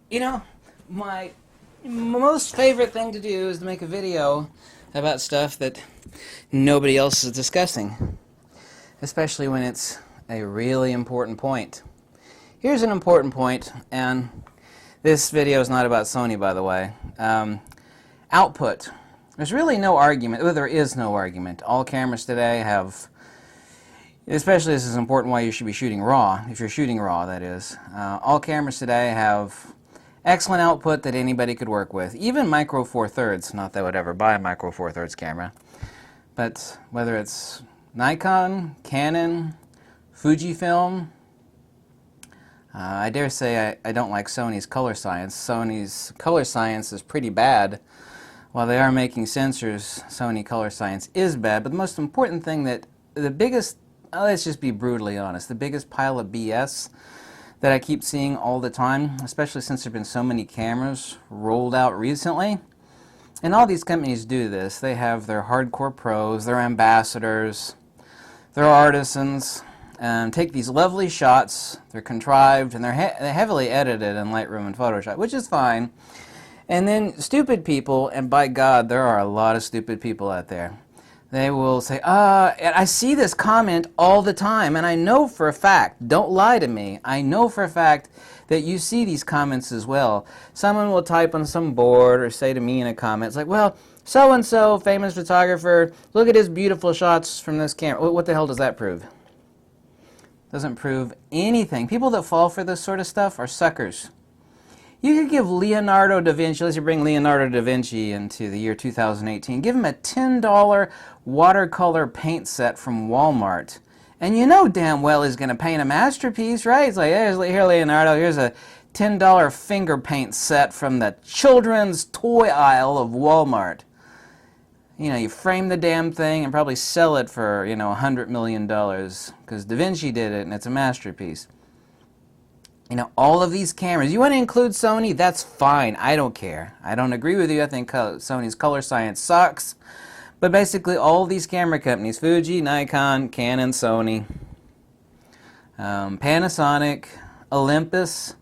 You know, my most favorite thing to do is to make a video about stuff that nobody else is discussing, especially when it's a really important point. Here's an important point, and this video is not about Sony, by the way. Output. There's really no argument. Well, there is no argument. All cameras today have, especially this is important why you should be shooting RAW, if you're shooting RAW, that is. All cameras today have excellent output that anybody could work with. Even Micro Four Thirds, not that I would ever buy a Micro Four Thirds camera. But whether it's Nikon, Canon, Fujifilm, I dare say I don't like Sony's color science. Sony's color science is pretty bad. While they are making sensors, Sony color science is bad. But the most important thing that the biggest, let's just be brutally honest, the biggest pile of BS that I keep seeing all the time, especially since there have been so many cameras rolled out recently, and all these companies do this. They have their hardcore pros, their ambassadors, their artisans, take these lovely shots. They're contrived and they're heavily edited in Lightroom and Photoshop, which is fine. And then stupid people, and by God, there are a lot of stupid people out there. They will say, and I see this comment all the time, and I know for a fact, don't lie to me, I know for a fact that you see these comments as well. Someone will type on some board or say to me in a comment, it's like, well, so-and-so, famous photographer, look at his beautiful shots from this camera. What the hell does that prove? Doesn't prove anything. People that fall for this sort of stuff are suckers. You could give Leonardo da Vinci, let's bring Leonardo da Vinci into the year 2018, give him a $10 watercolor paint set from Walmart. And you know damn well he's going to paint a masterpiece, right? It's like, here Leonardo, here's a $10 finger paint set from the children's toy aisle of Walmart. You know, you frame the damn thing and probably sell it for, you know, $100 million because Da Vinci did it and it's a masterpiece. You know, all of these cameras, you want to include Sony, that's fine. I don't care. I don't agree with you. I think Sony's color science sucks. But basically all these camera companies, Fuji, Nikon, Canon, Sony, Panasonic, Olympus,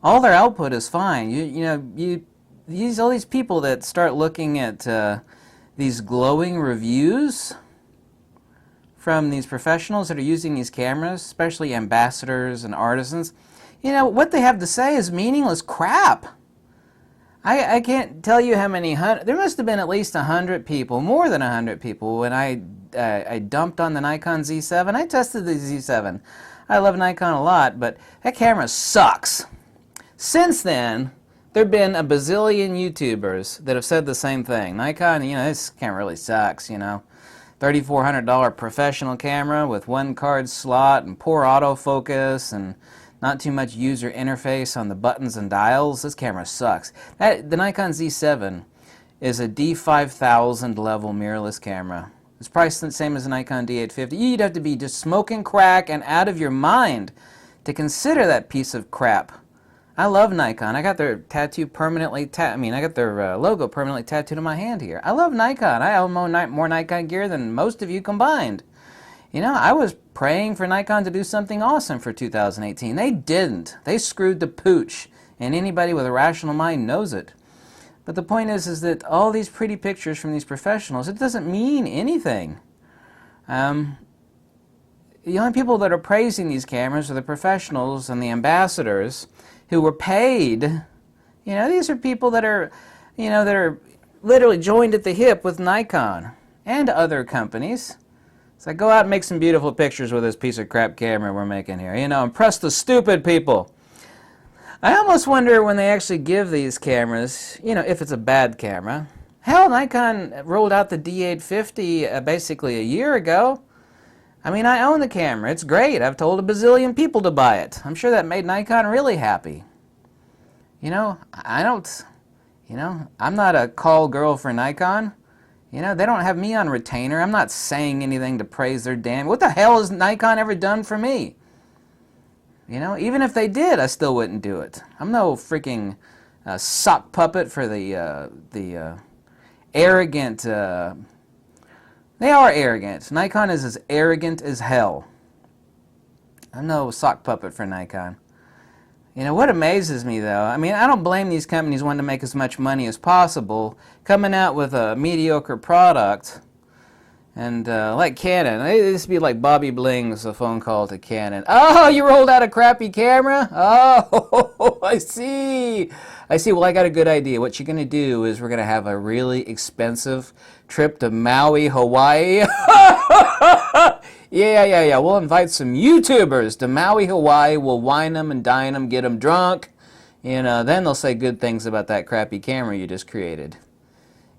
all their output is fine. All these people that start looking at these glowing reviews from these professionals that are using these cameras, especially ambassadors and artisans, you know, what they have to say is meaningless crap. I can't tell you how many there must have been at least 100 people, more than 100 people, when I dumped on the Nikon Z7. I tested the Z7. I love Nikon a lot, but that camera sucks. Since then, there have been a bazillion YouTubers that have said the same thing. Nikon, you know, this camera really sucks, you know. $3,400 professional camera with one card slot and poor autofocus and not too much user interface on the buttons and dials. This camera sucks. The Nikon Z7 is a D5000 level mirrorless camera. It's priced the same as the Nikon D850. You'd have to be just smoking crack and out of your mind to consider that piece of crap. I love Nikon. I got their tattoo permanently I got their logo permanently tattooed on my hand here. I love Nikon. I own more Nikon gear than most of you combined. You know, I was praying for Nikon to do something awesome for 2018. They didn't. They screwed the pooch, and anybody with a rational mind knows it. But the point is that all these pretty pictures from these professionals, it doesn't mean anything. The only people that are praising these cameras are the professionals and the ambassadors who were paid. You know, these are people that are, you know, that are literally joined at the hip with Nikon and other companies. So go out and make some beautiful pictures with this piece of crap camera we're making here. You know, impress the stupid people. I almost wonder when they actually give these cameras, you know, if it's a bad camera. Hell, Nikon rolled out the D850 basically a year ago. I mean, I own the camera. It's great. I've told a bazillion people to buy it. I'm sure that made Nikon really happy. You know, I'm not a call girl for Nikon. You know, they don't have me on retainer. I'm not saying anything to praise their damn. What the hell has Nikon ever done for me? You know, even if they did, I still wouldn't do it. I'm no freaking sock puppet for the arrogant. They are arrogant. Nikon is as arrogant as hell. I'm no sock puppet for Nikon. You know, what amazes me, though, I mean, I don't blame these companies wanting to make as much money as possible, coming out with a mediocre product. And like Canon, this would be like Bobby Bling's a phone call to Canon. Oh, you rolled out a crappy camera? Oh, I see. I see. Well, I got a good idea. What you're going to do is we're going to have a really expensive trip to Maui, Hawaii. Yeah. We'll invite some YouTubers to Maui, Hawaii. We'll wine them and dine them, get them drunk. You know, then they'll say good things about that crappy camera you just created.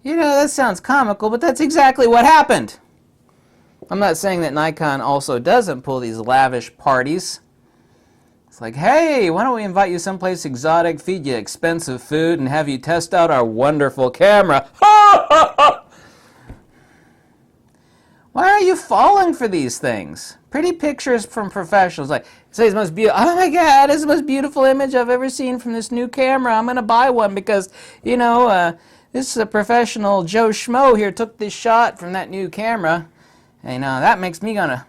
You know, that sounds comical, but that's exactly what happened. I'm not saying that Nikon also doesn't pull these lavish parties. It's like, hey, why don't we invite you someplace exotic, feed you expensive food, and have you test out our wonderful camera? Why are you falling for these things? Pretty pictures from professionals, like, say it's the most beautiful, oh my God, it's the most beautiful image I've ever seen from this new camera. I'm going to buy one because, you know, this is a professional Joe Schmo here took this shot from that new camera. And that makes me gonna...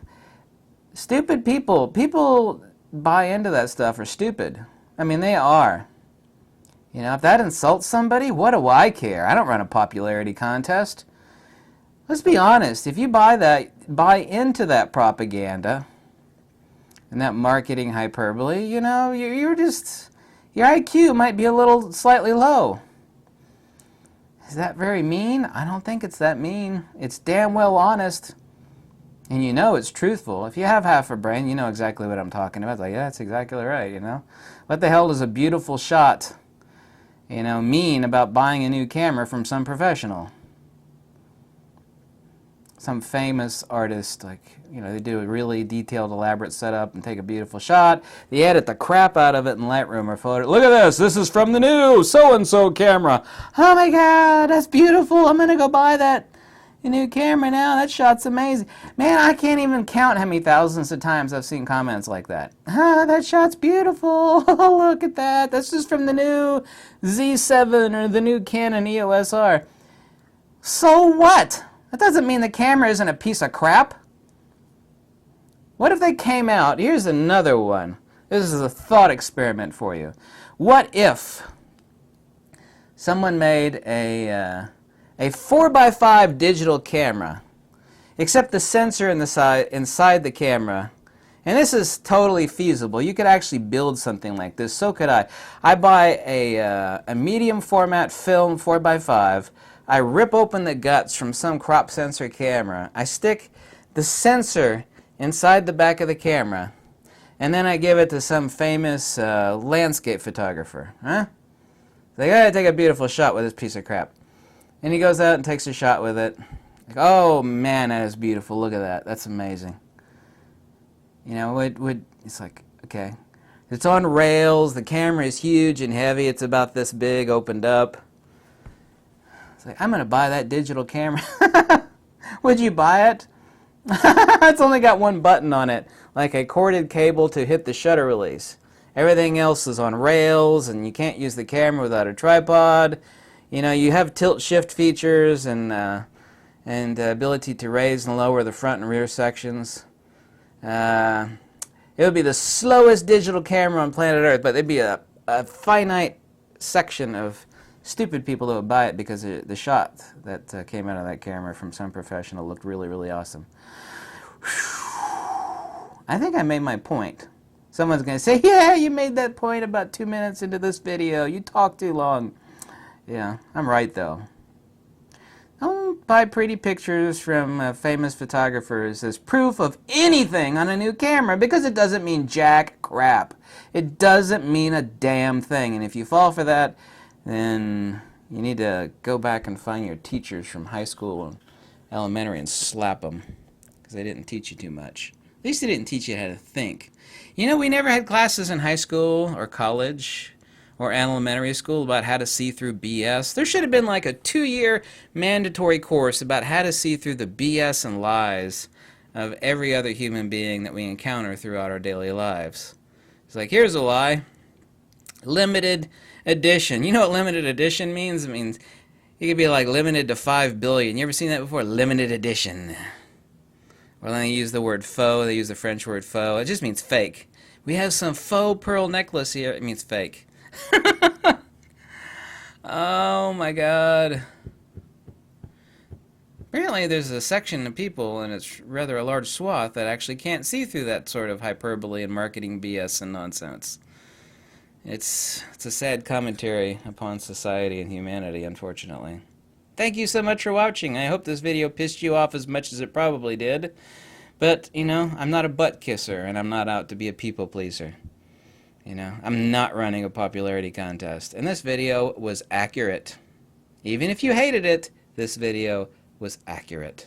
Stupid people buy into that stuff are stupid. I mean, they are. You know, if that insults somebody, what do I care? I don't run a popularity contest. Let's be honest, if you buy into that propaganda and that marketing hyperbole, you know, you're just... Your IQ might be a little slightly low. Is that very mean? I don't think it's that mean. It's damn well honest. And you know it's truthful. If you have half a brain, you know exactly what I'm talking about. It's like, yeah, that's exactly right, you know. What the hell does a beautiful shot, you know, mean about buying a new camera from some professional? Some famous artist, like, you know, they do a really detailed, elaborate setup and take a beautiful shot. They edit the crap out of it in Lightroom or photo. Look at this is from the new so-and-so camera. Oh my God, that's beautiful. I'm going to go buy that new camera now. That shot's amazing. Man, I can't even count how many thousands of times I've seen comments like that. Ah, that shot's beautiful. Look at that. That's just from the new Z7 or the new Canon EOS R. So what? That doesn't mean the camera isn't a piece of crap. What if they came out? Here's another one. This is a thought experiment for you. What if someone made a 4x5 digital camera, except the sensor inside the camera, and this is totally feasible. You could actually build something like this. So could I. I buy a medium format film 4x5. I rip open the guts from some crop sensor camera. I stick the sensor inside the back of the camera, and then I give it to some famous landscape photographer. Huh? They gotta take a beautiful shot with this piece of crap. And he goes out and takes a shot with it. Like, oh man, that is beautiful. Look at that. That's amazing. You know, it's like, okay. It's on rails. The camera is huge and heavy. It's about this big, opened up. It's like, I'm going to buy that digital camera. Would you buy it? It's only got one button on it, like a corded cable to hit the shutter release. Everything else is on rails, and you can't use the camera without a tripod. You know, you have tilt shift features and ability to raise and lower the front and rear sections. It would be the slowest digital camera on planet Earth, but there'd be a finite section of stupid people that would buy it because the shot that came out of that camera from some professional looked really, really awesome. I think I made my point. Someone's going to say, yeah, you made that point about 2 minutes into this video. You talked too long. Yeah, I'm right, though. Don't buy pretty pictures from famous photographers as proof of anything on a new camera, because it doesn't mean jack crap. It doesn't mean a damn thing. And if you fall for that, then you need to go back and find your teachers from high school and elementary and slap them, because they didn't teach you too much. At least they didn't teach you how to think. You know, we never had classes in high school or college or elementary school about how to see through BS. There should have been like a 2-year mandatory course about how to see through the BS and lies of every other human being that we encounter throughout our daily lives. It's like, here's a lie. Limited edition. You know what limited edition means? It means it could be like limited to 5 billion. You ever seen that before? Limited edition. Or when they use the word faux, they use the French word faux. It just means fake. We have some faux pearl necklace here. It means fake. Oh my god. Apparently there's a section of people, and it's rather a large swath, that actually can't see through that sort of hyperbole and marketing BS and nonsense. It's a sad commentary upon society and humanity, unfortunately. Thank you so much for watching. I hope this video pissed you off as much as it probably did. But, you know, I'm not a butt kisser, and I'm not out to be a people pleaser. You know, I'm not running a popularity contest. And this video was accurate. Even if you hated it, this video was accurate.